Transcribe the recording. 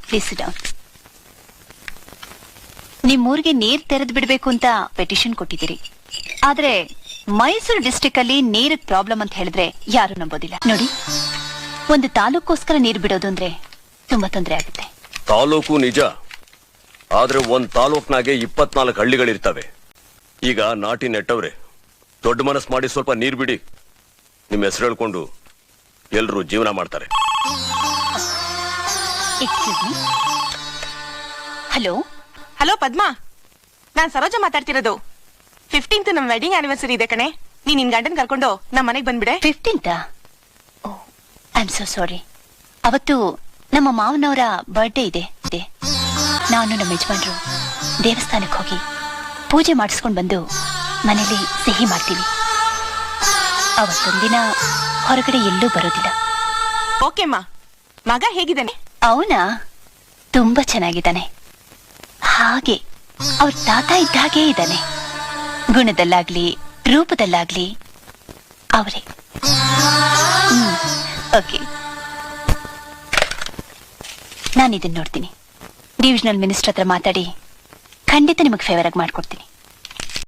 Please down. ನಿಮ್ಮೂರಿಗೆ ನೀರ್ ತೆರೆದು ಬಿಡ್ಬೇಕು ಅಂತ ಪೆಟಿಷನ್ ಕೊಟ್ಟಿದ್ದೀರಿ. ಆದ್ರೆ ಮೈಸೂರು ಡಿಸ್ಟ್ರಿಕ್ಟ್ ಅಲ್ಲಿ ನೀರಿಗ್ ಪ್ರಾಬ್ಲಮ್ ಅಂತ ಹೇಳಿದ್ರೆ ಯಾರು ನಂಬೋದಿಲ್ಲ. ನೋಡಿ, ಒಂದು ತಾಲೂಕೋಸ್ಕರ ನೀರು ಬಿಡೋದು ಅಂದ್ರೆ ತುಂಬಾ ತೊಂದರೆ ಆಗುತ್ತೆ. ತಾಲೂಕು ನಿಜ, ಆದ್ರೆ ಒಂದ್ ತಾಲೂಕ್ನಾಗೆ 24 ಹಳ್ಳಿಗಳಿರ್ತವೆ. ಈಗ ನಾಟಿ ನೆಟ್ಟವ್ರೆ, ದೊಡ್ಡ ಮನಸ್ ಮಾಡಿ ಸ್ವಲ್ಪ ನೀರ್ ಬಿಡಿ, ನಿಮ್ ಹೆಸರು ಹೇಳ್ಕೊಂಡು ಎಲ್ರು ಜೀವನ ಮಾಡ್ತಾರೆ. ಹಲೋ ಹಲೋ ಪದ್ಮಾ, ನಾನ್ ಸರೋಜ ಮಾತಾಡ್ತಿರೋದು. 15th ನಮ್ ವೆಡ್ಡಿಂಗ್ ಆನಿವರ್ಸರಿ ಇದೆ ಕಣೆ. ನೀನ್ ನಿನ್ ಗಂಡನ್ ಕರ್ಕೊಂಡು ನಮ್ ಮನೆಗ್ ಬಂದ್ಬಿಡೆ. 15th? I am so sorry. ಅವತ್ತು ನಮ್ಮ ಮಾವನವರ ಬರ್ಡೇ ಇದೆ. ನಾನು ನಮ್ಮ ಯಜಮಾನ್ರು ದೇವಸ್ಥಾನಕ್ಕೆ ಹೋಗಿ ಪೂಜೆ ಮಾಡಿಸ್ಕೊಂಡ್ ಬಂದು ಮನೇಲಿ ಸಿಹಿ ಮಾಡ್ತೀವಿ. ಅವತ್ತೊಂದಿನ ಹೊರಗಡೆ ಎಲ್ಲೂ ಬರೋದಿಲ್ಲ. ಓಕೆಮ್ಮ. ಮಗ ಹೇಗಿದ್ದಾನೆ? ಅವನಾ ತುಂಬಾ ಚೆನ್ನಾಗಿದ್ದಾನೆ. ಹಾಗೆ ಅವ್ರ ತಾತ ಇದ್ದ ಹಾಗೇ ಇದ್ದಾನೆ. ಗುಣದಲ್ಲಾಗ್ಲಿ ರೂಪದಲ್ಲಾಗ್ಲಿ ಅವರೇ. ಓಕೆ, ನಾನು ಇದನ್ನ ನೋಡ್ತೀನಿ. ಡಿವಿಷನಲ್ ಮಿನಿಸ್ಟರ್ ಹತ್ರ ಮಾತಾಡಿ ಖಂಡಿತ ನಿಮಗೆ ಫೇವರ್ ಆಗಿ ಮಾಡ್ಕೊಡ್ತೀನಿ.